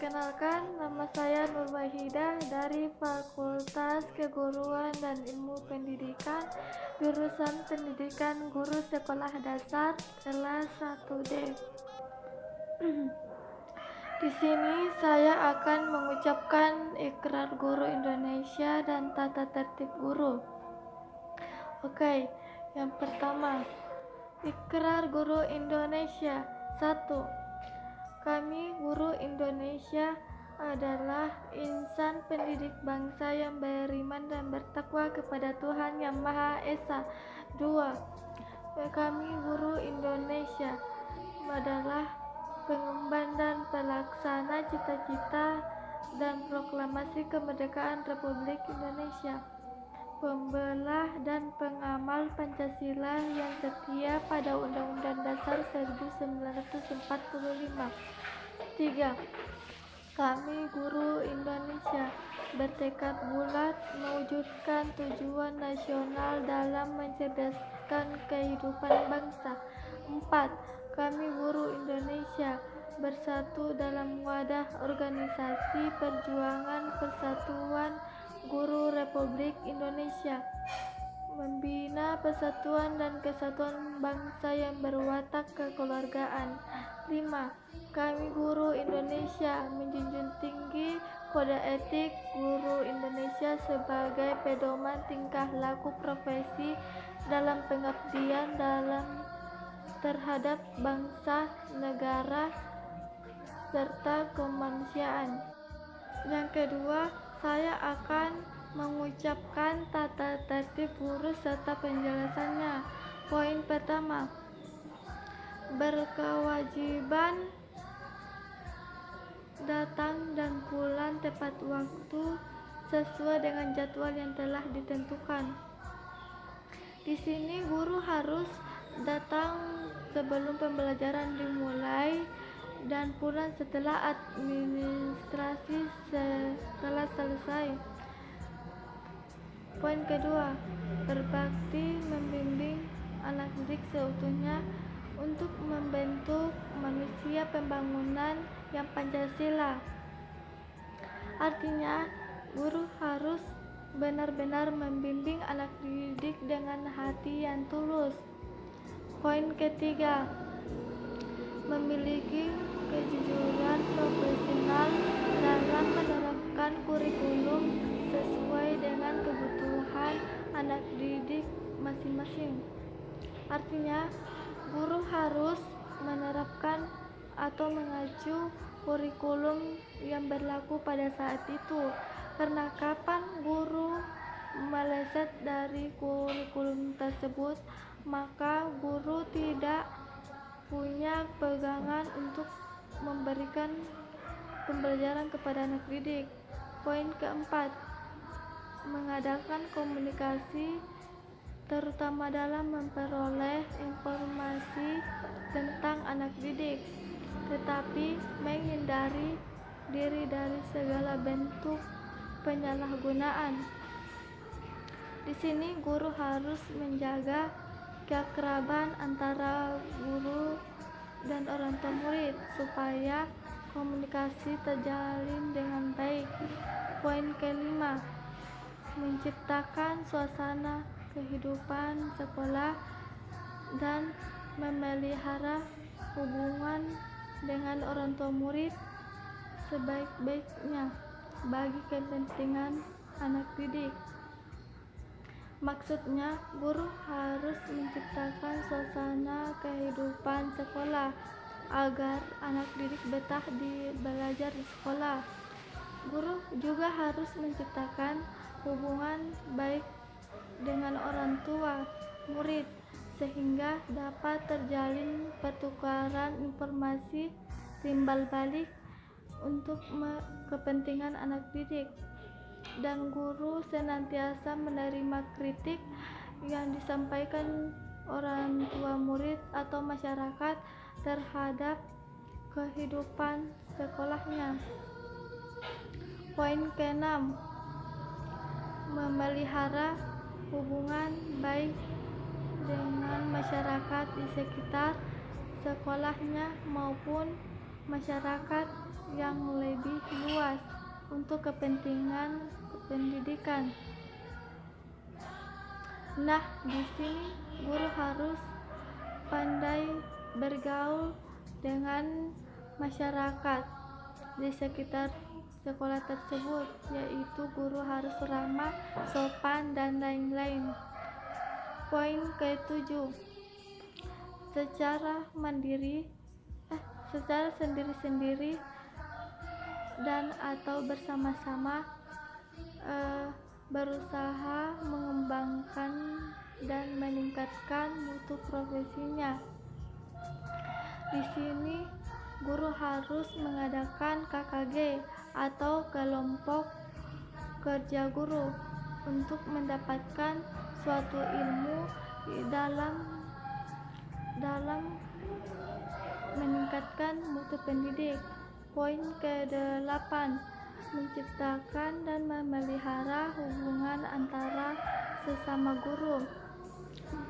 Perkenalkan, nama saya Nur Wahidah dari Fakultas Keguruan dan Ilmu Pendidikan, jurusan Pendidikan Guru Sekolah Dasar kelas 1D. Di sini saya akan mengucapkan ikrar guru Indonesia dan tata tertib guru. Oke, yang pertama, ikrar guru Indonesia. 1. Kami guru Indonesia adalah insan pendidik bangsa yang beriman dan bertakwa kepada Tuhan Yang Maha Esa. 2. Kami guru Indonesia adalah pengemban dan pelaksana cita-cita dan proklamasi kemerdekaan Republik Indonesia, pembelah dan pengamal Pancasila yang setia pada Undang-Undang Dasar 1945. 3. Kami guru Indonesia bertekad bulat mewujudkan tujuan nasional dalam mencerdaskan kehidupan bangsa. 4. Kami guru Indonesia bersatu dalam wadah organisasi perjuangan Persatuan Guru Republik Indonesia, membina persatuan dan kesatuan bangsa yang berwatak kekeluargaan. 5. Kami guru Indonesia menjunjung tinggi kode etik guru Indonesia sebagai pedoman tingkah laku profesi dalam pengabdian terhadap bangsa, negara, serta kemanusiaan. Yang kedua, saya akan mengucapkan tata tertib guru serta penjelasannya. Poin pertama, berkewajiban datang dan pulang tepat waktu sesuai dengan jadwal yang telah ditentukan. Di sini guru harus datang sebelum pembelajaran dimulai dan pulang setelah administrasi kelas selesai. Poin kedua, berbakti membimbing anak didik seutuhnya untuk membentuk manusia pembangunan yang Pancasila. Artinya, guru harus benar-benar membimbing anak didik dengan hati yang tulus. Poin ketiga, memiliki kejujuran profesional dalam menerapkan kurikulum sesuai dengan kebutuhan anak didik masing-masing. Artinya, guru harus menerapkan atau mengacu kurikulum yang berlaku pada saat itu, karena kapan guru meleset dari kurikulum tersebut, maka guru tidak punya pegangan untuk memberikan pembelajaran kepada anak didik. Poin keempat, mengadakan komunikasi terutama dalam memperoleh informasi tentang anak didik, tetapi menghindari diri dari segala bentuk penyalahgunaan. Di sini guru harus menjaga keakraban antara guru dan orang tua murid supaya komunikasi terjalin dengan baik. Poin kelima, menciptakan suasana kehidupan sekolah dan memelihara hubungan dengan orang tua murid sebaik-baiknya bagi kepentingan anak didik. Maksudnya, guru harus menciptakan suasana kehidupan sekolah agar anak didik betah belajar di sekolah. Guru juga harus menciptakan hubungan baik dengan orang tua murid sehingga dapat terjalin pertukaran informasi timbal balik untuk kepentingan anak didik, dan guru senantiasa menerima kritik yang disampaikan orang tua murid atau masyarakat terhadap kehidupan sekolahnya. Poin keenam, memelihara hubungan baik dengan masyarakat di sekitar sekolahnya maupun masyarakat yang lebih luas untuk kepentingan pendidikan. Nah, di sini guru harus pandai bergaul dengan masyarakat di sekitar sekolah tersebut, yaitu guru harus ramah, sopan, dan lain-lain. Poin ke-7, secara sendiri-sendiri dan atau bersama-sama berusaha mengembangkan dan meningkatkan mutu profesinya. Di sini guru harus mengadakan KKG atau kelompok kerja guru untuk mendapatkan suatu ilmu dalam meningkatkan mutu pendidik. Poin ke-8, menciptakan dan memelihara hubungan antara sesama guru,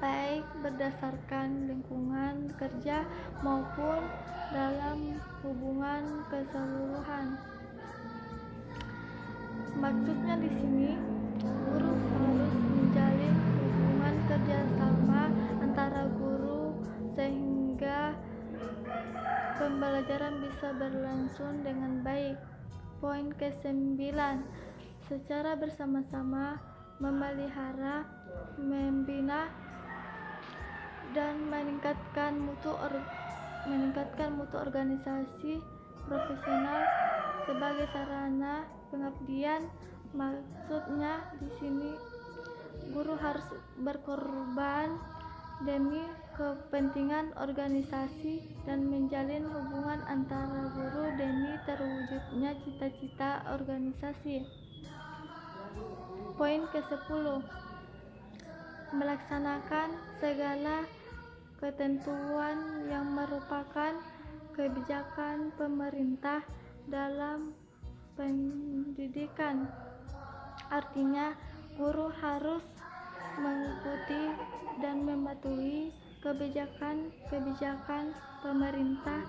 baik berdasarkan lingkungan kerja maupun dalam hubungan keseluruhan. Maksudnya di sini guru harus menjalin hubungan kerjasama antara guru sehingga pembelajaran bisa berlangsung dengan baik. Poin ke-9, secara bersama-sama memelihara, membina, dan meningkatkan mutu organisasi profesional sebagai sarana pengabdian. Maksudnya di sini guru harus berkorban demi kepentingan organisasi dan menjalin hubungan antara guru demi terwujudnya cita-cita organisasi. Poin ke-10, melaksanakan segala ketentuan yang merupakan kebijakan pemerintah dalam pendidikan. Artinya guru harus mengikuti dan mematuhi kebijakan pemerintah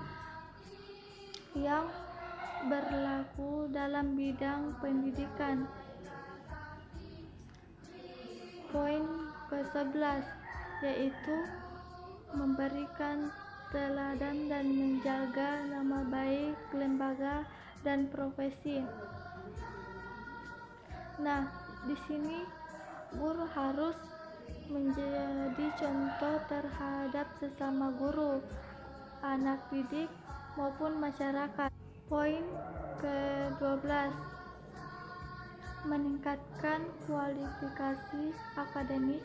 yang berlaku dalam bidang pendidikan. Poin ke-11 yaitu memberikan teladan dan menjaga nama baik lembaga dan profesi. Nah, di sini guru harus menjadi contoh terhadap sesama guru, anak didik maupun masyarakat. Poin ke-12, meningkatkan kualifikasi akademik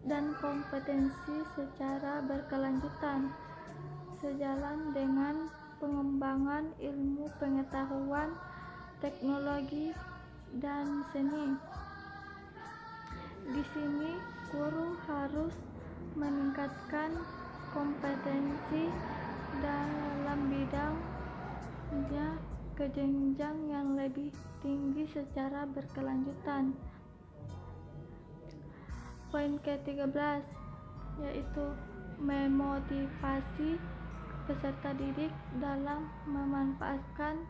dan kompetensi secara berkelanjutan sejalan dengan pengembangan ilmu pengetahuan, teknologi, dan seni. Di sini guru harus meningkatkan kompetensi dalam bidangnya ke jenjang yang lebih tinggi secara berkelanjutan. Poin ke-13 yaitu memotivasi peserta didik dalam memanfaatkan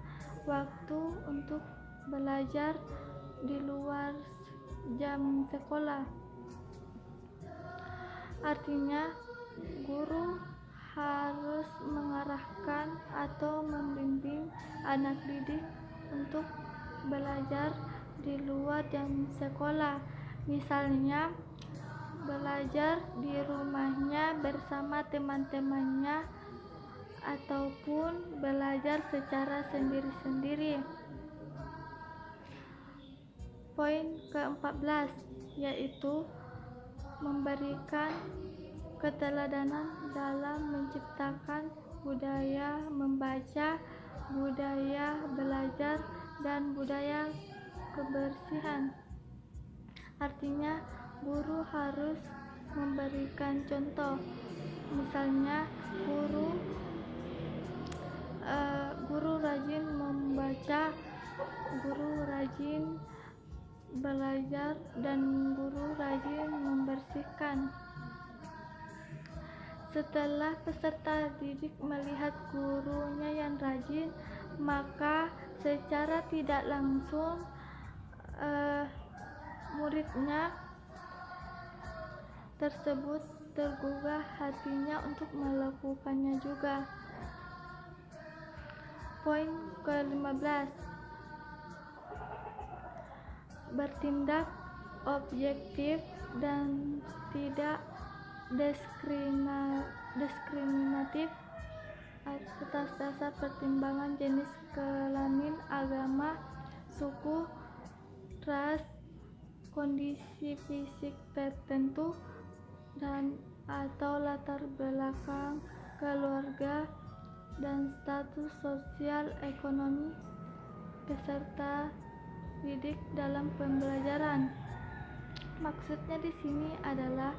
waktu untuk belajar di luar jam sekolah. Artinya guru harus mengarahkan atau membimbing anak didik untuk belajar di luar jam sekolah, misalnya belajar di rumahnya bersama teman-temannya ataupun belajar secara sendiri-sendiri. Poin ke-14 yaitu memberikan keteladanan dalam menciptakan budaya membaca, budaya belajar, dan budaya kebersihan. Artinya guru harus memberikan contoh, misalnya guru rajin membaca, guru rajin belajar, dan guru rajin membersihkan. Setelah peserta didik melihat gurunya yang rajin maka secara tidak langsung muridnya tersebut tergugah hatinya untuk melakukannya juga. Poin ke-15, bertindak objektif dan tidak diskriminatif atas dasar pertimbangan jenis kelamin, agama, suku, ras, kondisi fisik tertentu, dan atau latar belakang keluarga dan status sosial ekonomi peserta didik dalam pembelajaran. Maksudnya di sini adalah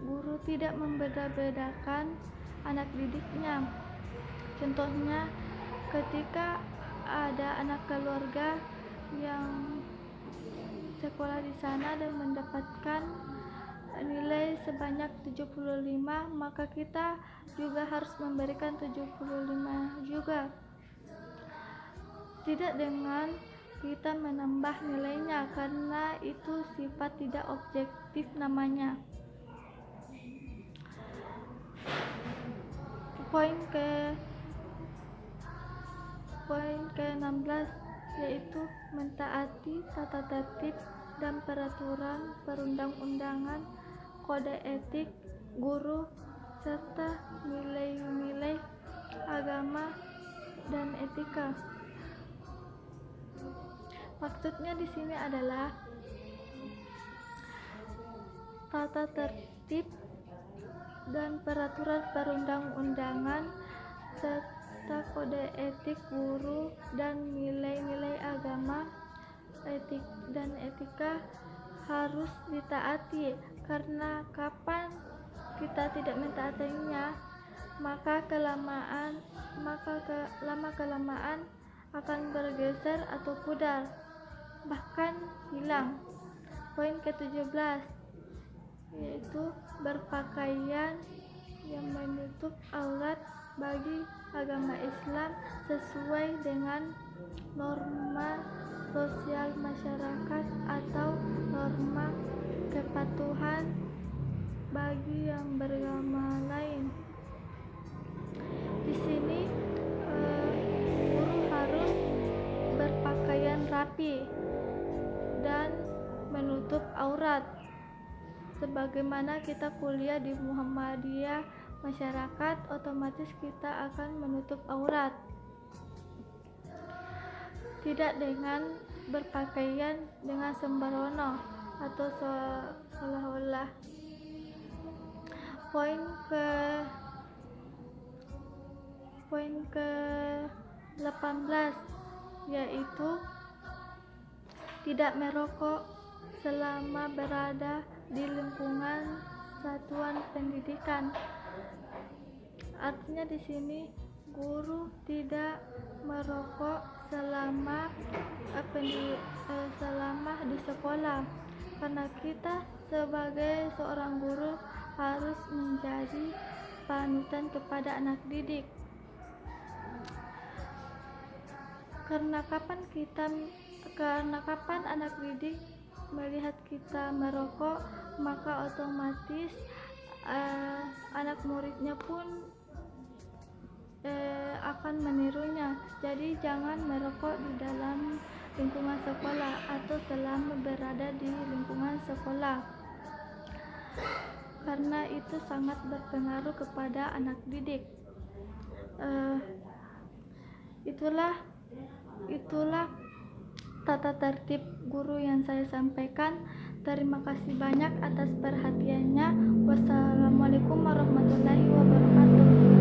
guru tidak membeda-bedakan anak didiknya. Contohnya, ketika ada anak keluarga yang sekolah di sana dan mendapatkan nilai sebanyak 75, maka kita juga harus memberikan 75 juga. Tidak dengan kita menambah nilainya, karena itu sifat tidak objektif namanya. Poin ke-16 yaitu mentaati tata tertib dan peraturan perundang-undangan, kode etik guru, serta nilai-nilai agama dan etika. Maksudnya di sini adalah tata tertib dan peraturan perundang-undangan serta kode etik guru dan nilai-nilai agama, etik dan etika harus ditaati, karena kapan kita tidak mentaatinya, maka lama-kelamaan akan bergeser atau pudar, bahkan hilang. Poin ke-17 yaitu berpakaian yang menutup aurat bagi agama Islam sesuai dengan norma sosial masyarakat atau norma kepatuhan bagi yang beragama lain. Di sini guru harus berpakaian rapi dan menutup aurat. Sebagaimana kita kuliah di Muhammadiyah masyarakat, otomatis kita akan menutup aurat. Tidak dengan berpakaian dengan sembrono atau seolah-olah. Poin ke-18 yaitu tidak merokok selama berada di lingkungan satuan pendidikan. Artinya di sini guru tidak merokok selama di sekolah, karena kita sebagai seorang guru harus menjadi panutan kepada anak didik. Karena kapan anak didik melihat kita merokok, maka otomatis anak muridnya pun akan menirunya. Jadi jangan merokok di dalam lingkungan sekolah atau selama berada di lingkungan sekolah, karena itu sangat berpengaruh kepada anak didik. Itulah tata tertib guru yang saya sampaikan. Terima kasih banyak atas perhatiannya. Wassalamualaikum warahmatullahi wabarakatuh.